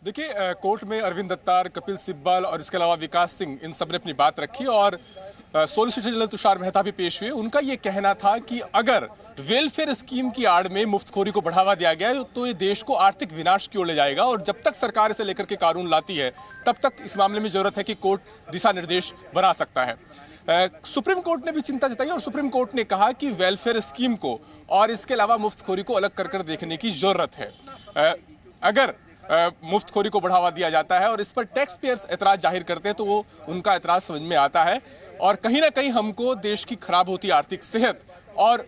देखिए, कोर्ट में अरविंद दत्तार, कपिल सिब्बल और इसके अलावा विकास सिंह, इन सब ने अपनी बात रखी और सॉलिसिटर जनरल तुषार मेहता भी पेश हुए। उनका ये कहना था कि अगर वेलफेयर स्कीम की आड़ में मुफ्तखोरी को बढ़ावा दिया गया तो ये देश को आर्थिक विनाश की ओर ले जाएगा और जब तक सरकार इसे लेकर के कानून लाती है तब तक इस मामले में जरूरत है कि कोर्ट दिशा निर्देश बना सकता है। सुप्रीम कोर्ट ने भी चिंता जताई और सुप्रीम कोर्ट ने कहा कि वेलफेयर स्कीम को और इसके अलावा मुफ्तखोरी को अलग कर देखने की जरूरत है। अगर मुफ्तखोरी को बढ़ावा दिया जाता है और इस पर टैक्स पेयर्स एतराज जाहिर करते हैं तो वो उनका एतराज समझ में आता है और कहीं ना कहीं हमको देश की खराब होती आर्थिक सेहत और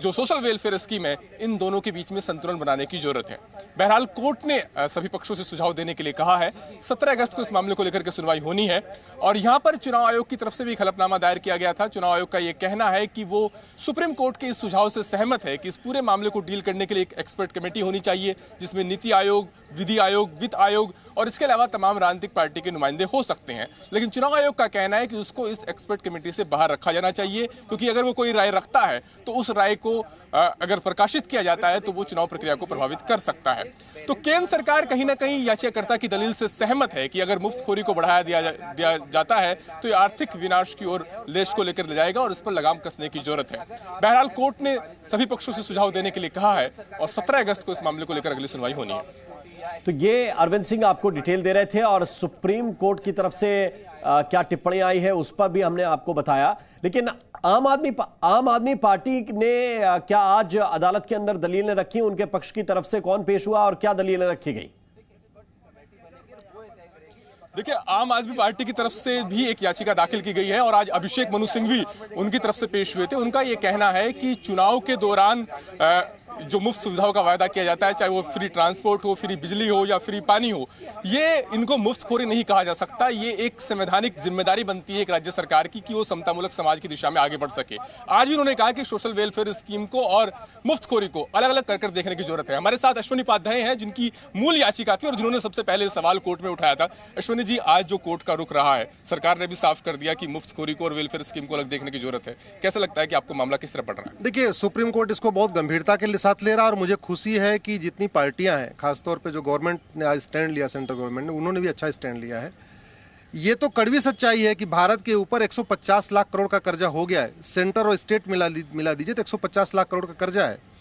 जो सोशल वेलफेयर स्कीम है, इन दोनों के बीच में संतुलन बनाने की जरूरत है। बहरहाल कोर्ट ने सभी पक्षों से सुझाव देने के लिए कहा है। 17 अगस्त को इस मामले को लेकर के सुनवाई होनी है और यहां पर चुनाव आयोग की तरफ से भी एक हलफनामा दायर किया गया था। चुनाव आयोग का यह कहना है कि वो सुप्रीम कोर्ट के इस सुझाव से सहमत है कि इस पूरे मामले को डील करने के लिए एक एक्सपर्ट कमेटी होनी चाहिए जिसमें नीति आयोग, विधि आयोग, वित्त आयोग और इसके अलावा तमाम राजनीतिक पार्टी के नुमाइंदे हो सकते हैं। लेकिन चुनाव आयोग का कहना है कि उसको इस एक्सपर्ट कमेटी से बाहर रखा जाना चाहिए, क्योंकि अगर वो कोई राय रखता है तो उस राय को अगर प्रकाशित किया जाता है तो वो चुनाव प्रक्रिया को प्रभावित कर सकता है। तो केंद्र सरकार कहीं ना कहीं याचिकाकर्ता की दलील से सहमत है कि अगर मुफ्तखोरी को बढ़ाया दिया जाता है तो ये आर्थिक विनाश की ओर देश को लेकर ले जाएगा और इस पर लगाम कसने की जरूरत है। बहरहाल कोर्ट ने सभी पक्षों से सुझाव देने के लिए कहा है और 17 अगस्त को इस मामले को लेकर अगली सुनवाई होनी है। तो ये अरविंद सिंह आपको डिटेल दे रहे थे और सुप्रीम कोर्ट की तरफ से क्या टिप्पणियां आई है उस पर भी हमने आपको बताया। लेकिन आम आदमी पार्टी ने क्या आज अदालत के अंदर दलीलें रखी? उनके पक्ष की तरफ से कौन पेश हुआ और क्या दलीलें रखी गई? देखिए, आम आदमी पार्टी की तरफ से भी एक याचिका दाखिल की गई है और आज अभिषेक मनु सिंह भी उनकी तरफ से पेश हुए थे। उनका ये कहना है कि चुनाव के दौरान जो मुफ्त सुविधाओं का वायदा किया जाता है, चाहे वो फ्री ट्रांसपोर्ट हो, फ्री बिजली हो या फ्री पानी हो, ये इनको मुफ्तखोरी नहीं कहा जा सकता। ये एक संवैधानिक जिम्मेदारी बनती है एक राज्य सरकार की कि वो समतामूलक समाज की दिशा में आगे बढ़ सके। आज भी उन्होंने कहा कि सोशल वेलफेयर स्कीम को और मुफ्तखोरी को अलग अलग कर देखने की जरूरत है। हमारे साथ अश्विनी उपाध्याय हैं जिनकी मूल याचिका थी और जिन्होंने सबसे पहले सवाल कोर्ट में उठाया था। अश्विनी जी, आज जो कोर्ट का रुख रहा है, सरकार ने भी साफ कर दिया कि मुफ्तखोरी को और वेलफेयर स्कीम को अलग देखने की जरूरत है। कैसा लगता है कि आपको मामला किस तरह पड़ रहा है? देखिए, सुप्रीम कोर्ट इसको बहुत गंभीरता के साथ ले रहा है और मुझे खुशी है कि जितनी पार्टियां हैं, खासतौर पे जो गवर्नमेंट ने आज स्टैंड लिया, सेंट्रल गवर्नमेंट ने, उन्होंने भी अच्छा स्टैंड लिया है। ये तो कड़वी सच्चाई है कि भारत के ऊपर 150 लाख करोड़ का कर्जा हो गया है। सेंटर और स्टेट मिला दीजिए तो 150 लाख करोड़ का कर्जा है।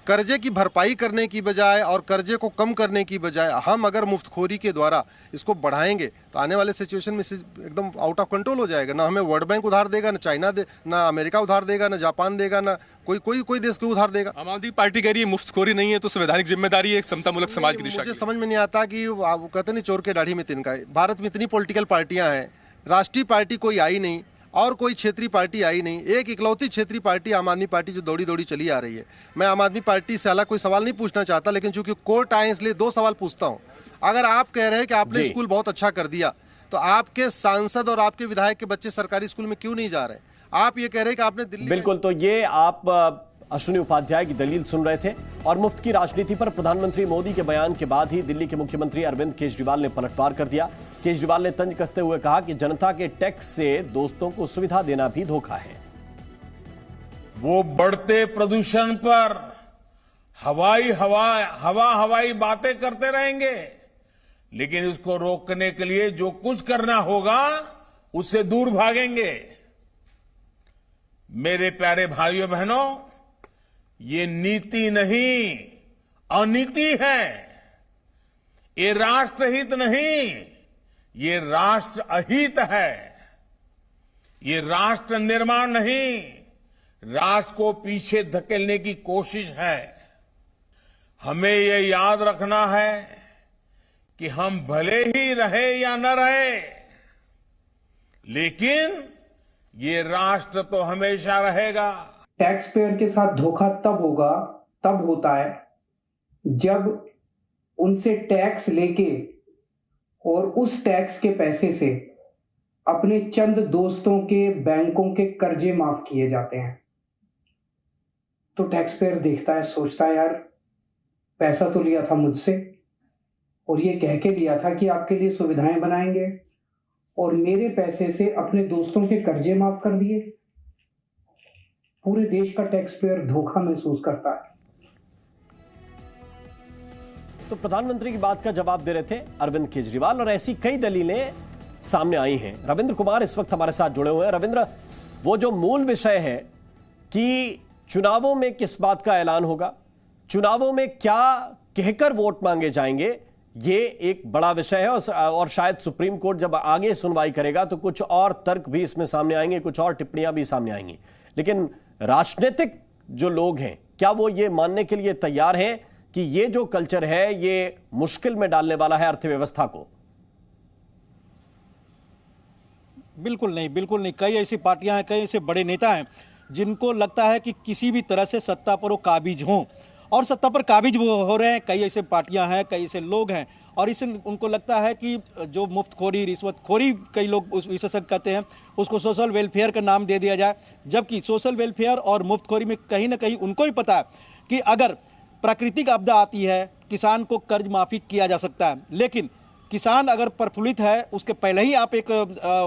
कर्जे की भरपाई करने की बजाय और कर्जे को कम करने की बजाय हम अगर मुफ्तखोरी के द्वारा इसको बढ़ाएंगे तो आने वाले सिचुएशन में एकदम आउट ऑफ कंट्रोल हो जाएगा। ना हमें वर्ल्ड बैंक उधार देगा, ना चाइना ना अमेरिका उधार देगा, ना जापान देगा, ना कोई देश को उधार देगा। आम आदमी पार्टी कह रही है मुफ्तखोरी नहीं है तो संवैधानिक जिम्मेदारी है एक समतामूलक समाज की दिशा। मुझे समझ में नहीं आता कि वो कहते नहीं चोर के दाढ़ी में तिनका। भारत में इतनी पॉलिटिकल पार्टियां हैं, राष्ट्रीय पार्टी कोई आई नहीं और कोई क्षेत्रीय पार्टी आई नहीं। एक इकलौती क्षेत्रीय पार्टी आम आदमी पार्टी जो दौड़ी चली आ रही है। मैं आम आदमी पार्टी से अलग कोई सवाल नहीं पूछना चाहता, लेकिन चूंकि कोर्ट आए इसलिए 2 सवाल पूछता हूं। अगर आप कह रहे हैं कि आपने स्कूल बहुत अच्छा कर दिया तो आपके सांसद और आपके विधायक के बच्चे सरकारी स्कूल में क्यों नहीं जा रहे? आप ये कह रहे हैं कि आपने दिल्ली बिल्कुल, तो ये आप अश्विनी उपाध्याय की दलील सुन रहे थे और मुफ्त की राजनीति पर प्रधानमंत्री मोदी के बयान के बाद ही दिल्ली के मुख्यमंत्री अरविंद केजरीवाल ने पलटवार कर दिया। केजरीवाल ने तंज कसते हुए कहा कि जनता के टैक्स से दोस्तों को सुविधा देना भी धोखा है। वो बढ़ते प्रदूषण पर हवाई बातें करते रहेंगे, लेकिन इसको रोकने के लिए जो कुछ करना होगा उससे दूर भागेंगे। मेरे प्यारे भाइयों बहनों, ये नीति नहीं, अनीति है। ये राष्ट्रहित नहीं, ये राष्ट्र अहित है। ये राष्ट्र निर्माण नहीं, राष्ट्र को पीछे धकेलने की कोशिश है। हमें ये याद रखना है कि हम भले ही रहे या न रहे, लेकिन ये राष्ट्र तो हमेशा रहेगा। टैक्स पेयर के साथ धोखा तब होता है जब उनसे टैक्स लेके और उस टैक्स के पैसे से अपने चंद दोस्तों के बैंकों के कर्जे माफ किए जाते हैं। तो टैक्स पेयर देखता है, सोचता है यार पैसा तो लिया था मुझसे और ये कह के लिया था कि आपके लिए सुविधाएं बनाएंगे और मेरे पैसे से अपने दोस्तों के कर्जे माफ कर दिए। पूरे देश का टैक्स पेयर धोखा महसूस करता है। तो प्रधानमंत्री की बात का जवाब दे रहे थे अरविंद केजरीवाल, और ऐसी कई दलीलें सामने आई हैं। रविंद्र कुमार इस वक्त हमारे साथ जुड़े हुए हैं। रविंद्र, वो जो मूल विषय है कि चुनावों में किस बात का ऐलान होगा, चुनावों में क्या कहकर वोट मांगे जाएंगे, ये एक बड़ा विषय है। और शायद सुप्रीम कोर्ट जब आगे सुनवाई करेगा तो कुछ और तर्क भी इसमें सामने आएंगे, कुछ और टिप्पणियां भी सामने आएंगी। लेकिन राजनीतिक जो लोग हैं, क्या वो ये मानने के लिए तैयार हैं कि ये जो कल्चर है ये मुश्किल में डालने वाला है अर्थव्यवस्था को? बिल्कुल नहीं, बिल्कुल नहीं। कई ऐसी पार्टियां हैं, कई ऐसे बड़े नेता हैं जिनको लगता है कि किसी भी तरह से सत्ता पर वो काबिज हों, और सत्ता पर काबिज वो हो रहे हैं। कई ऐसे पार्टियां हैं, कई ऐसे लोग हैं, और इसे उनको लगता है कि जो मुफ्तखोरी, रिश्वतखोरी, कई लोग उस विशेषज्ञ कहते हैं, उसको सोशल वेलफेयर का नाम दे दिया जाए। जबकि सोशल वेलफेयर और मुफ्तखोरी में कहीं ना कहीं उनको ही पता है कि अगर प्राकृतिक आपदा आती है, किसान को कर्ज माफ़ी किया जा सकता है, लेकिन किसान अगर प्रफुल्लित है, उसके पहले ही आप एक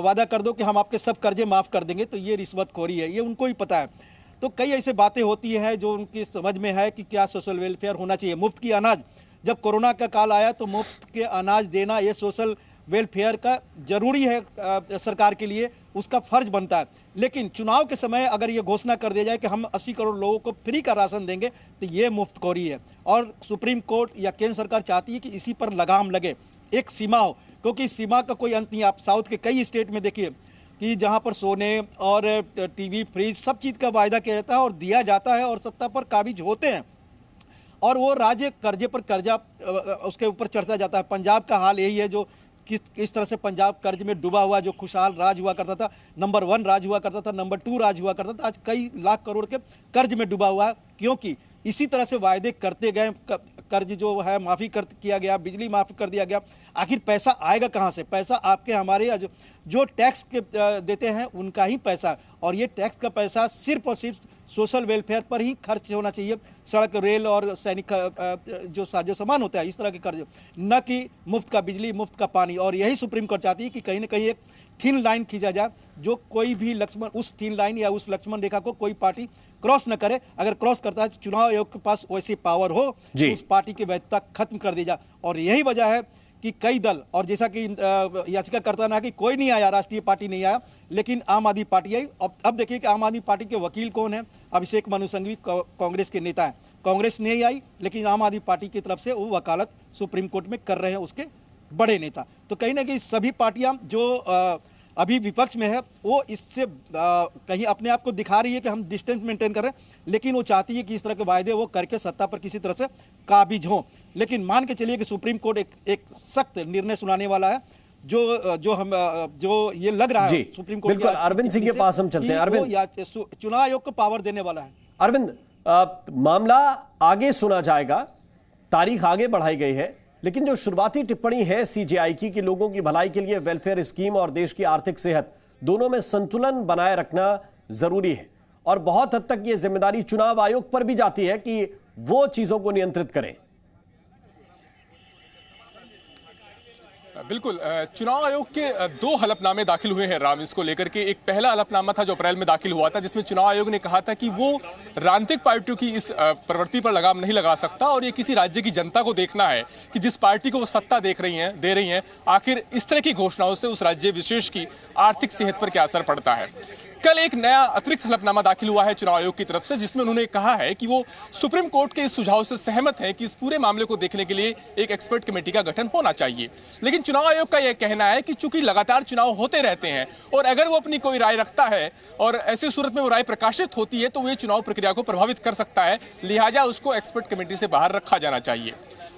वादा कर दो कि हम आपके सब कर्जे माफ़ कर देंगे, तो ये रिश्वतखोरी है, ये उनको ही पता है। तो कई ऐसे बातें होती हैं जो उनकी समझ में है कि क्या सोशल वेलफेयर होना चाहिए। मुफ्त की अनाज, जब कोरोना का काल आया तो मुफ्त के अनाज देना ये सोशल वेलफेयर का जरूरी है, सरकार के लिए उसका फर्ज बनता है। लेकिन चुनाव के समय अगर ये घोषणा कर दिया जाए कि हम 80 करोड़ लोगों को फ्री का राशन देंगे, तो ये मुफ्तखोरी है। और सुप्रीम कोर्ट या केंद्र सरकार चाहती है कि इसी पर लगाम लगे, एक सीमा हो, क्योंकि इस सीमा का कोई अंत नहीं। आप साउथ के कई स्टेट में देखिए कि जहां पर सोने और टीवी, फ्रिज, सब चीज़ का वायदा किया जाता है और दिया जाता है, और सत्ता पर काबिज होते हैं, और वो राज्य कर्जे पर कर्जा उसके ऊपर चढ़ता जाता है। पंजाब का हाल यही है, जो किस तरह से पंजाब कर्ज में डूबा हुआ, जो खुशहाल राज हुआ करता था, नंबर 1 राज हुआ करता था, नंबर 2 राज हुआ करता था, आज कई लाख करोड़ के कर्ज में डूबा हुआ है। क्योंकि इसी तरह से वायदे करते गए, कर्ज जो है माफ़ी किया गया, बिजली माफ़ कर दिया गया। आखिर पैसा आएगा कहाँ से? पैसा आपके हमारे जो टैक्स के देते हैं उनका ही पैसा, और ये टैक्स का पैसा सिर्फ और सिर्फ सोशल वेलफेयर पर ही खर्च होना चाहिए। सड़क, रेल और सैनिक जो साजो सामान होता है, इस तरह के कर्ज, न कि मुफ्त का बिजली, मुफ्त का पानी। और यही सुप्रीम कोर्ट चाहती है कि कहीं ना कहीं एक थिन लाइन खींचा जाए, जो कोई भी लक्ष्मण, उस थिन लाइन या उस लक्ष्मण रेखा को कोई पार्टी क्रॉस न करे। अगर क्रॉस करता है तो चुनाव आयोग के पास वैसी पावर हो तो उस पार्टी की वैधता खत्म कर दी जाए। और यही वजह है कि कई दल, और जैसा कि याचिकाकर्ता ने कि कोई नहीं आया, राष्ट्रीय पार्टी नहीं आया, लेकिन आम आदमी पार्टी आई। अब देखिए कि आम आदमी पार्टी के वकील कौन है? अभिषेक मनु सिंघवी कांग्रेस के नेता हैं। कांग्रेस नहीं आई, लेकिन आम आदमी पार्टी की तरफ से वो वकालत सुप्रीम कोर्ट में कर रहे हैं उसके बड़े नेता। तो कहीं ना कहीं सभी पार्टियां जो अभी विपक्ष में है, वो इससे कहीं अपने आप को दिखा रही है कि हम डिस्टेंस मेंटेन कर रहे हैं, लेकिन वो चाहती है कि इस तरह के वायदे वो करके सत्ता पर किसी तरह से काबिज हों। लेकिन मान के चलिए कि सुप्रीम कोर्ट एक सख्त निर्णय सुनाने वाला है, जो ये लग रहा है सुप्रीम कोर्ट। बिल्कुल, अरविंद सिंह के पास हम चलते हैं। अरविंद, चुनाव आयोग को पावर देने वाला है। अरविंद, मामला आगे सुना जाएगा, तारीख आगे बढ़ाई गई है, लेकिन जो शुरुआती टिप्पणी है सीजेआई की कि लोगों की भलाई के लिए वेलफेयर स्कीम और देश की आर्थिक सेहत दोनों में संतुलन बनाए रखना जरूरी है, और बहुत हद तक ये जिम्मेदारी चुनाव आयोग पर भी जाती है कि वो चीजों को नियंत्रित करें। बिल्कुल, चुनाव आयोग के 2 हलफनामे दाखिल हुए हैं राम, इसको लेकर के। एक पहला हलफनामा था जो अप्रैल में दाखिल हुआ था, जिसमें चुनाव आयोग ने कहा था कि वो राजनीतिक पार्टियों की इस प्रवृत्ति पर लगाम नहीं लगा सकता, और ये किसी राज्य की जनता को देखना है कि जिस पार्टी को वो सत्ता दे रही हैं, आखिर इस तरह की घोषणाओं से उस राज्य विशेष की आर्थिक सेहत पर क्या असर पड़ता है। कल एक नया अतिरिक्त हलफनामा दाखिल हुआ है चुनाव आयोग की तरफ से, जिसमें उन्होंने कहा है कि वो सुप्रीम कोर्ट के इस सुझाव से सहमत है कि इस पूरे मामले को देखने के लिए एक एक्सपर्ट कमेटी का गठन होना चाहिए। लेकिन चुनाव आयोग का यह कहना है कि चूंकि लगातार चुनाव होते रहते हैं, और अगर वो अपनी कोई राय रखता है और ऐसी सूरत में वो राय प्रकाशित होती है, तो वो चुनाव प्रक्रिया को प्रभावित कर सकता है, लिहाजा उसको एक्सपर्ट कमेटी से बाहर रखा जाना चाहिए।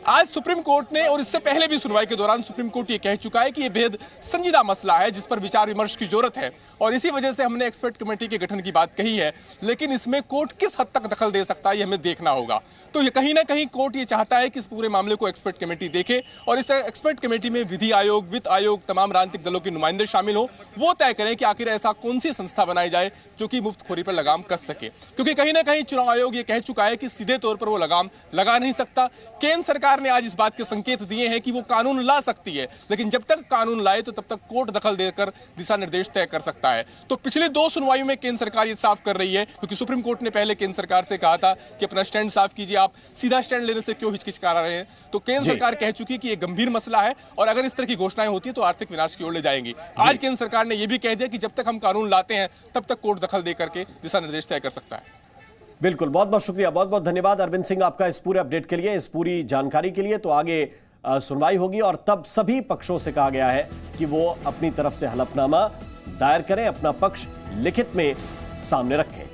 आज सुप्रीम कोर्ट ने, और इससे पहले भी सुनवाई के दौरान सुप्रीम कोर्ट ये कह चुका है कि यह बेहद संजीदा मसला है जिस पर विचार विमर्श की जरूरत है, और इसी वजह से हमने एक्सपर्ट कमेटी के गठन की बात कही है। लेकिन इसमें कोर्ट किस हद तक दखल दे सकता है, ये हमें देखना होगा। तो ये कहीं ना कहीं कोर्ट ये चाहता है कि इस पूरे मामले को एक्सपर्ट कमेटी देखे, और इस एक्सपर्ट कमेटी में विधि आयोग, वित्त आयोग, तमाम राजनीतिक दलों के नुमाइंदे शामिल हो। वो तय करें कि आखिर ऐसा कौन सी संस्था बनाई जाए जो कि मुफ्तखोरी पर लगाम कस सके, क्योंकि कहीं ना कहीं चुनाव आयोग ये कह चुका है कि सीधे तौर पर वो लगाम लगा नहीं सकता। केंद्र सरकार सरकार ने आज इस बात के संकेत दिए हैं कि वो कानून ला सकती है, लेकिन जब तक कानून लाए तो तब तक कोर्ट दखल देकर दिशा निर्देश तय कर सकता है। तो पिछली 2 सुनवाइयों में केंद्र सरकार ये साफ कर रही है, क्योंकि सुप्रीम कोर्ट ने पहले केंद्र सरकार से कहा था कि अपना स्टैंड साफ कीजिए, आप सीधा स्टैंड लेने से क्यों हिचकिचा रहे हैं। तो केंद्र सरकार कह चुकी है कि यह गंभीर मसला है और अगर इस तरह की घोषणाएं होती है तो आर्थिक विनाश की ओर ले जाएंगी। आज केंद्र सरकार ने यह भी कह दिया कि जब तक हम कानून लाते हैं तब तक कोर्ट दखल देकर के दिशा निर्देश तय कर सकता है। बिल्कुल, बहुत बहुत शुक्रिया, बहुत बहुत धन्यवाद अरविंद सिंह आपका इस पूरे अपडेट के लिए, इस पूरी जानकारी के लिए। तो आगे सुनवाई होगी और तब सभी पक्षों से कहा गया है कि वो अपनी तरफ से हलफनामा दायर करें, अपना पक्ष लिखित में सामने रखें।